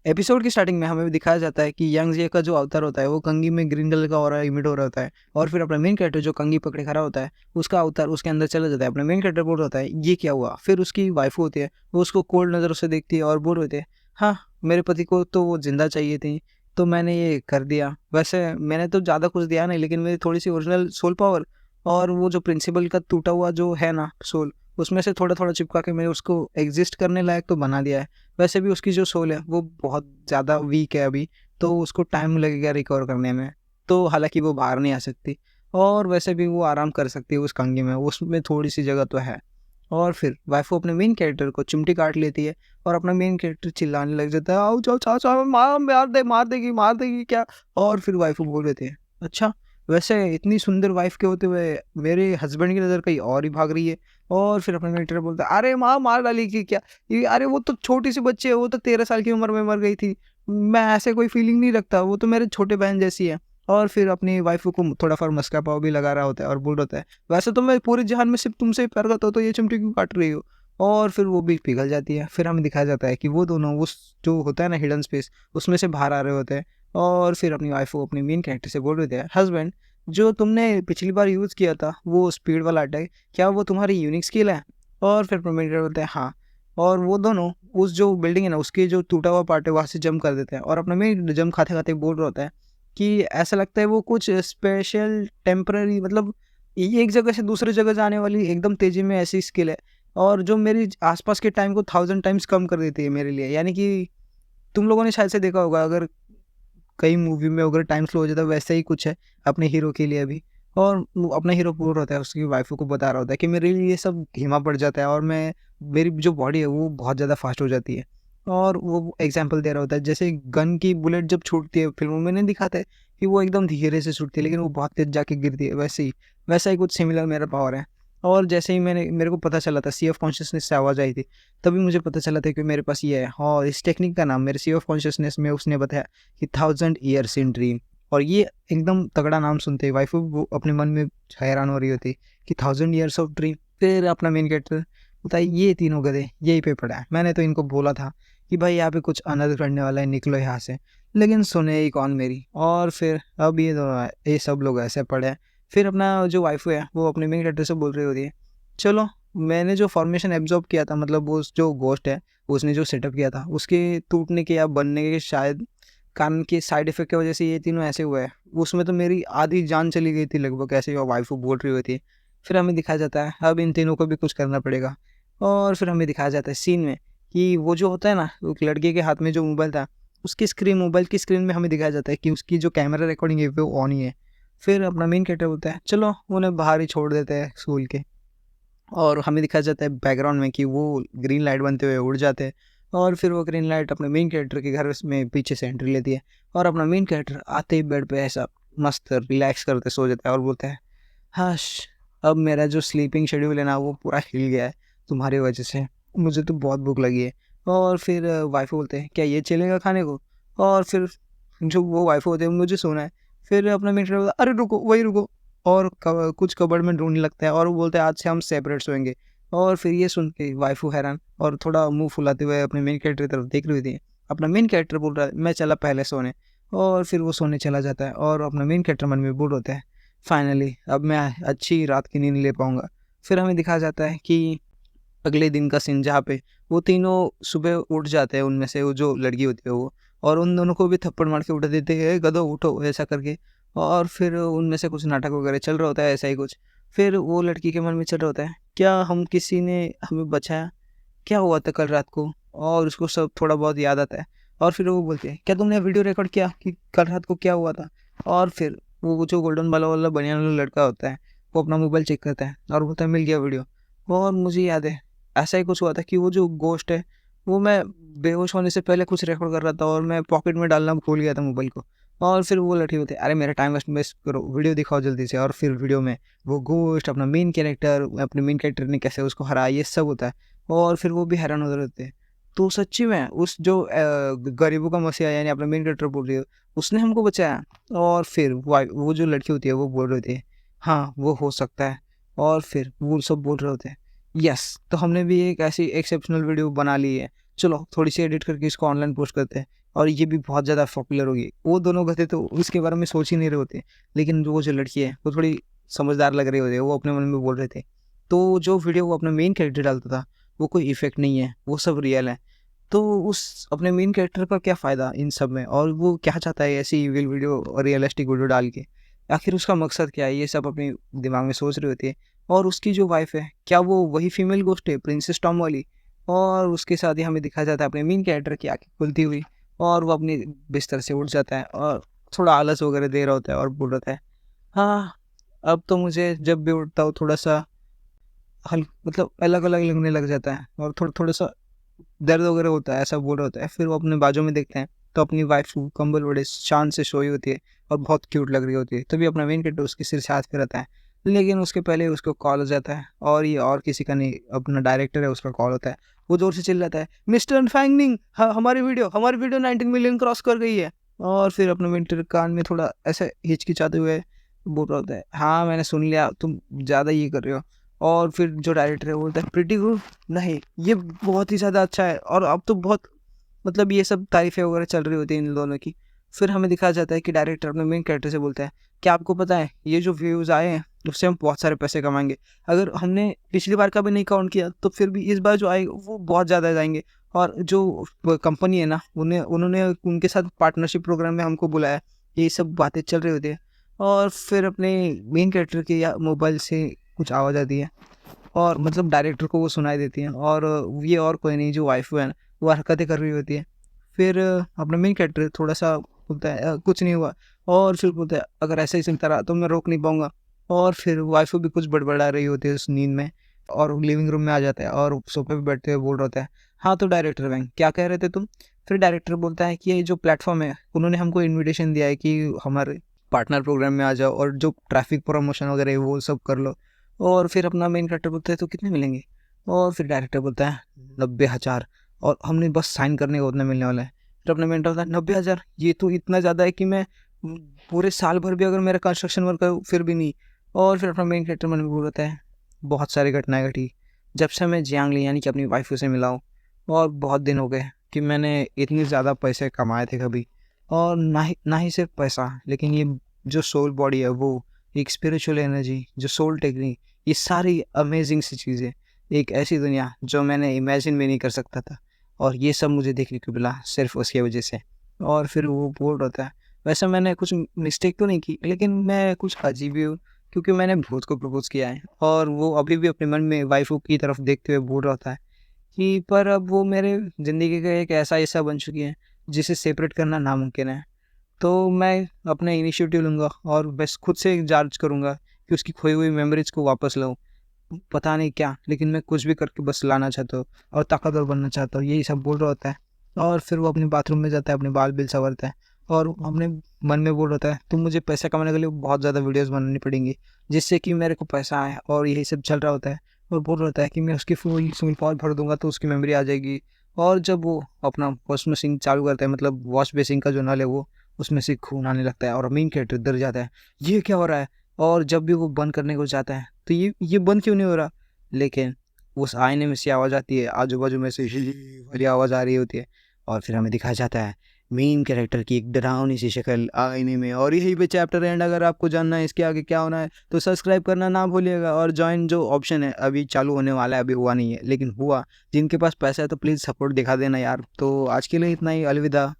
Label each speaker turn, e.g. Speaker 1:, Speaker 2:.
Speaker 1: Episode की starting में हमें दिखाया जाता है कि यंग जे का जो अवतार होता है वो कंघी में ग्रीन कलर का ऑरा इमिट हो रहा होता है और फिर अपना मेन कैरेक्टर जो कंघी पकड़े खड़ा होता है उसका अवतार उसके अंदर चला जाता है। अपना मेन कैरेक्टर बोल रहा होता है ये क्या हुआ। फिर उसकी वाइफ होती है वो उसको कोल्ड नज़रों से देखती है और बोल रहे थे हाँ मेरे पति को तो वो जिंदा चाहिए थी तो मैंने ये कर दिया। वैसे मैंने तो ज़्यादा कुछ दिया नहीं लेकिन मेरी थोड़ी सी ओरिजिनल सोल पावर और वो जो प्रिंसिपल का टूटा हुआ जो है ना सोल उसमें से थोड़ा थोड़ा चिपका के मैंने उसको एग्जिस्ट करने लायक तो बना दिया है। वैसे भी उसकी जो सोल है वो बहुत ज़्यादा वीक है अभी तो उसको टाइम लगेगा रिकवर करने में। तो हालांकि वो बाहर नहीं आ सकती और वैसे भी वो आराम कर सकती है उस कंघी में, उसमें थोड़ी सी जगह तो है। और फिर वाइफो अपने मेन कैरेक्टर को चिमटी काट लेती है और अपना मेन कैरेक्टर चिल्लाने लग जाता है आओ जाओ चाचा मार देगी क्या। और फिर वाइफो बोल रहे थे अच्छा वैसे इतनी सुंदर वाइफ के होते हुए मेरे हस्बैंड की नज़र कहीं और ही भाग रही है। और फिर अपने मेन बोलता है अरे माँ मार डाली कि क्या ये, अरे वो तो छोटी सी बच्ची है, वो तो 13 साल की उम्र में मर गई थी, मैं ऐसे कोई फीलिंग नहीं रखता, वो तो मेरे छोटे बहन जैसी है। और फिर अपनी वाइफ को थोड़ा फर मस्का पाव भी लगा रहा होता है और बोल रहा है वैसे तो मैं पूरी जहान में सिर्फ तुमसे ही प्यार करता हूँ तो ये चिमटी क्यों काट रही हो। और फिर वो भी पिघल जाती है। फिर हमें दिखाया जाता है कि वो दोनों उस जो होता है ना हिडन स्पेस उसमें से बाहर आ रहे होते हैं। और फिर अपनी वाइफ को अपनी मेन कैरेक्टर से बोल रहे थे हस्बैंड जो तुमने पिछली बार यूज़ किया था वो स्पीड वाला अटैक क्या वो तुम्हारी यूनिक स्किल है। और फिर प्रोमेडियर बोलते हैं हाँ। और वो दोनों उस जो बिल्डिंग है ना उसके जो टूटा हुआ पार्ट है वहाँ से जंप कर देते हैं और अपना में जंप खाते खाते बोल रहा होता है कि ऐसा लगता है वो कुछ स्पेशल टेम्पररी मतलब ये एक जगह से दूसरी जगह जाने वाली एकदम तेज़ी में ऐसी स्किल है और जो मेरी आसपास के टाइम को 1000 टाइम्स कम कर देती है मेरे लिए। यानी कि तुम लोगों ने शायद से देखा होगा अगर कई मूवी में अगर टाइम स्लो हो जाता है वैसे ही कुछ है अपने हीरो के लिए भी। और अपना हीरो पूरा होता है उसकी वाइफ को बता रहा होता है कि मेरे लिए ये सब धीमा पड़ जाता है और मैं मेरी जो बॉडी है वो बहुत ज़्यादा फास्ट हो जाती है। और वो एग्जांपल दे रहा होता है जैसे गन की बुलेट जब छूटती है फिल्मों में नहीं दिखाता है कि वो एकदम धीरे से छूटती है लेकिन वो बहुत तेज जाके गिरती है, वैसा ही कुछ सिमिलर मेरा पावर है। और जैसे ही मेरे को पता चला था सी ऑफ कॉन्शियसनेस से आवाज़ आई थी तभी मुझे पता चला था कि मेरे पास ये है। और इस टेक्निक का नाम मेरे सी ऑफ कॉन्शियसनेस में उसने बताया कि 1000 ईयर्स इन ड्रीम। और ये एकदम तगड़ा नाम सुनते ही वाइफ वो अपने मन में हैरान हो रही होती कि 1000 ईयर्स ऑफ ड्रीम। फिर अपना मेन कैरेक्टर बताइए ये तीनों गधे यही पे पड़ा है, मैंने तो इनको बोला था कि भाई यहाँ पे कुछ अनर्थ करने वाला है निकलो यहाँ से, लेकिन सुने ही कौन मेरी। और फिर अब ये सब लोग ऐसे पड़े हैं। फिर अपना जो वाइफ है वो अपने मेन कैरेक्टर से बोल रही होती है चलो मैंने जो फॉर्मेशन एब्जॉर्ब किया था मतलब वो जो गोस्ट है उसने जो सेटअप किया था उसके टूटने के या बनने के शायद कारण के साइड इफेक्ट की वजह से ये तीनों ऐसे हुए हैं। उसमें तो मेरी आधी जान चली गई थी लगभग ऐसे ही और वाइफ को बोल रही हुई थी। फिर हमें दिखाया जाता है अब इन तीनों को भी कुछ करना पड़ेगा। और फिर हमें दिखाया जाता है सीन में कि वो जो होता है ना वो लड़के के हाथ में जो मोबाइल था उसकी स्क्रीन मोबाइल की स्क्रीन में हमें दिखाया जाता है कि उसकी जो कैमरा रिकॉर्डिंग है वो ऑन ही है। फिर अपना मेन कैरेक्टर बोलता है चलो उन्हें बाहर ही छोड़ देते हैं स्कूल के। और हमें दिखाया जाता है बैकग्राउंड में कि वो ग्रीन लाइट बनते हुए उड़ जाते हैं। और फिर वो ग्रीन लाइट अपने मेन कैरेक्टर के घर में पीछे से एंट्री लेती है और अपना मेन कैरेक्टर आते ही बेड पे ऐसा मस्त रिलैक्स करते सो जाता है और बोलता है हश अब मेरा जो स्लीपिंग शेड्यूल है ना वो पूरा हिल गया है तुम्हारी वजह से, मुझे तो बहुत भूख लगी है। और फिर वाइफ बोलते हैं क्या ये चलेगा खाने को। और फिर जो वो वाइफ होते हैं मुझे सोना है। फिर अपना मेन कैरेक्टर बोलता है अरे रुको वही रुको और कुछ कबर्ड में ढूंढने लगता है और वो बोलते हैं आज से हम सेपरेट सोएंगे। और फिर ये सुन के वाइफू हैरान और थोड़ा मुंह फुलाते हुए अपने मेन कैरेक्टर की तरफ देख रही थी। अपना मेन कैरेक्टर बोल रहा है मैं चला पहले सोने। और फिर वो सोने चला जाता है और अपना मेन कैरेक्टर मन में बोल होता है फाइनली अब मैं अच्छी रात की नींद ले पाऊंगा। फिर हमें दिखाया जाता है कि अगले दिन का सीन जहाँ पे वो तीनों सुबह उठ जाते हैं, उनमें से वो जो लड़की होती है वो और उन दोनों को भी थप्पड़ मार के उठा देते हैं गधो उठो ऐसा करके। और फिर उनमें से कुछ नाटक वगैरह चल रहा होता है ऐसा ही कुछ। फिर वो लड़की के मन में चल रहा होता है क्या हम किसी ने हमें बचाया, क्या हुआ था कल रात को। और उसको सब थोड़ा बहुत याद आता है। और फिर वो बोलते हैं क्या तुमने वीडियो रिकॉर्ड किया कि कल रात को क्या हुआ था। और फिर वो जो गोल्डन वाला वाला बनियान वाला लड़का होता है वो अपना मोबाइल चेक करता है और बोलता है मिल गया वीडियो। और मुझे याद है ऐसा ही कुछ हुआ था कि वो जो गोश्त है वो मैं बेहोश होने से पहले कुछ रिकॉर्ड कर रहा था और मैं पॉकेट में डालना भूल गया था मोबाइल को। और फिर वो लड़की होती है अरे मेरा टाइम वेस्ट करो वीडियो दिखाओ जल्दी से। और फिर वीडियो में वो गोश्त अपना मेन कैरेक्टर अपने मेन कैरेक्टर ने कैसे उसको हराया ये सब होता है। और फिर वो भी हैरान हो रहते हैं तो सच्ची में उस जो गरीबों का मसीहा यानी अपना मेन कैरेक्टर बोल रही है उसने हमको बचाया। और फिर वो जो लड़की होती है वो बोल रहे थे हाँ वो हो सकता है। और फिर वो सब बोल रहे होते हैं यस तो हमने भी एक ऐसी एक्सेप्शनल वीडियो बना ली है, चलो थोड़ी सी एडिट करके इसको ऑनलाइन पोस्ट करते हैं। और ये भी बहुत ज़्यादा पॉपुलर होगी। वो दोनों गधे तो उसके बारे में सोच ही नहीं रहे होते, लेकिन जो लड़की है वो थोड़ी समझदार लग रही होती है, वो अपने मन में बोल रहे थे। तो जो वीडियो वो अपना मेन कैरेक्टर डालता था वो कोई इफेक्ट नहीं है, वो सब रियल है। तो उस अपने मेन कैरेक्टर का क्या फ़ायदा इन सब में, और वो क्या चाहता है ऐसी इविल वीडियो और रियलिस्टिक वीडियो डाल के? आखिर उसका मकसद क्या है? ये सब अपने दिमाग में सोच रही होती है। और उसकी जो वाइफ है, क्या वो वही फीमेल गोस्ट है, प्रिंसेस टॉम वाली? और उसके साथ ही हमें दिखाया जाता है अपने मेन कैरेक्टर की आँखें खुलती हुई, और वो अपने बिस्तर से उठ जाता है और थोड़ा आलस वगैरह दे रहा होता है और बोल रहा है, हाँ, अब तो मुझे जब भी उठता हूँ थोड़ा-सा मतलब अलग-अलग लगने लग जाता है और थोड़ा-सा दर्द वगैरह होता है, ऐसा बोल रहा होता है। फिर वो अपने बाजू में देखते हैं तो अपनी वाइफ कंबल ओढ़े शान से सोई होती है और बहुत क्यूट लग रही होती है। तभी अपना मेन कैरेक्टर उसके सिर से हाथ फिराता है, लेकिन उसके पहले उसको कॉल हो जाता है, और ये और किसी का नहीं, अपना डायरेक्टर है उसका कॉल होता है। वो ज़ोर से चिल्लाता है, मिस्टर फैंगनिंग, हमारी वीडियो 19 मिलियन क्रॉस कर गई है। और फिर अपने मेन कैरेक्टर कान में थोड़ा ऐसे हिचकिचाते हुए बोल रहा होता है, हाँ मैंने सुन लिया, तुम ज़्यादा ये कर रहे हो। और फिर जो डायरेक्टर है वो बोलता है, प्रिटी गुड, नहीं ये बहुत ही ज़्यादा अच्छा है। और अब तो बहुत मतलब ये सब तारीफ़ें वगैरह चल रही होती हैं इन दोनों की। फिर हमें दिखाया जाता है कि डायरेक्टर अपने मेन कैरेक्टर से बोलता है, क्या आपको पता है ये जो व्यूज़ आए हैं उससे हम बहुत सारे पैसे कमाएँगे। अगर हमने पिछली बार का भी नहीं काउंट किया तो फिर भी इस बार जो आएगा वो बहुत ज़्यादा जाएँगे। और जो कंपनी है ना, उन्होंने उनके साथ पार्टनरशिप प्रोग्राम में हमको बुलाया। ये सब बातें चल रही होती है, और फिर अपने मेन कैरेक्टर के या मोबाइल से कुछ आवाज़ आती है, और मतलब डायरेक्टर को वो सुनाई देती हैं, और ये और कोई नहीं, जो वाइफ है ना, वो हरकतें कर रही होती है। फिर अपना मेन कैरेक्टर थोड़ा-सा बोलता है, कुछ नहीं हुआ। और फिर बोलता है, अगर ऐसे ही चलता रहा तो मैं रोक नहीं पाऊँगा। और फिर वाइफ भी कुछ बड़बड़ा रही होती है उस नींद में, और लिविंग रूम में आ जाता है और सोफे पे बैठते हुए बोल रहा होता है, हाँ तो डायरेक्टर बैंक क्या कह रहे थे तुम? फिर डायरेक्टर बोलता है कि ये जो प्लेटफ़ॉर्म है, उन्होंने हमको इन्विटेशन दिया है कि हमारे पार्टनर प्रोग्राम में आ जाओ और जो ट्रैफ़िक प्रमोशन वगैरह है वो सब कर लो। और फिर अपना मेन कैरेक्टर बोलता है, तो कितने मिलेंगे? और फिर डायरेक्टर बोलता है 90,000, और हमने बस साइन करने को उतना मिलने वाला है। फिर अपना मेन बोलता है 90,000, ये तो इतना ज़्यादा है कि मैं पूरे साल भर भी अगर मेरा कंस्ट्रक्शन वर्क है फिर भी नहीं। और फिर अपना मेन कैरेक्टर मन में बोल रहा है, बहुत सारी घटनाएँ घटी जब से मैं जियांग ली यानी कि अपनी वाइफ से मिला हूँ, और बहुत दिन हो गए कि मैंने इतने ज़्यादा पैसे कमाए थे कभी। और ना ही सिर्फ पैसा, लेकिन ये जो सोल बॉडी है वो, एक स्पिरिचुअल एनर्जी, जो सोल टेक्निक, ये सारी अमेजिंग सी चीज़ें, एक ऐसी दुनिया जो मैंने इमेजिन भी नहीं कर सकता था, और ये सब मुझे देखने को मिला सिर्फ़ उसकी वजह से। और फिर वो बोल रहा था, वैसे मैंने कुछ मिस्टेक तो नहीं की, लेकिन मैं कुछ अजीब ही हूँ, क्योंकि मैंने भूत को प्रपोज़ किया है। और वो अभी भी अपने मन में वाइफ़ की तरफ देखते हुए बोल रहा था कि पर अब वो मेरे ज़िंदगी का एक ऐसा हिस्सा बन चुकी है जिसे सेपरेट करना नामुमकिन है। तो मैं अपना इनिशिएटिव लूँगा और बस खुद से जाँच करूँगा कि उसकी खोई हुई मेमोरीज़ को वापस लाऊँ। पता नहीं क्या, लेकिन मैं कुछ भी करके बस लाना चाहता हूँ और ताकतवर बनना चाहता हूँ, यही सब बोल रहा होता है। और फिर वो अपने बाथरूम में जाता है, अपने बाल-बिल संवारता है, और अपने मन में बोल रहा होता है, तो मुझे पैसा कमाने के लिए बहुत ज़्यादा वीडियोज़ बनानी पड़ेंगी, जिससे कि मेरे को पैसा आए, और यही सब चल रहा होता है। और बोल रहा होता है कि मैं उसकी फुल स्विमिंग पूल भर दूँगा तो उसकी मेमोरी आ जाएगी। और जब वो अपना वॉश मशीन चालू करता है, मतलब वॉश बेसिन का जो नल है वो, उसमें से खून आने लगता है, और मेन कैरेक्टर डर जाता है, ये क्या हो रहा है? और जब भी वो बंद करने को जाता है तो ये बंद क्यों नहीं हो रहा? लेकिन उस आईने में से आवाज़ आती है, आजू-बाजू में से ही वाली आवाज़ आ रही होती है, और फिर हमें दिखाया जाता है मेन कैरेक्टर की एक डरावनी सी शक्ल आईने में। और यहीं पे चैप्टर एंड। अगर आपको जानना है इसके आगे क्या होना है तो सब्सक्राइब करना ना भूलिएगा, और जॉइन जो ऑप्शन है अभी चालू होने वाला है, अभी हुआ नहीं है लेकिन हुआ। जिनके पास पैसा है तो प्लीज़ सपोर्ट दिखा देना यार। तो आज के लिए इतना ही, अलविदा।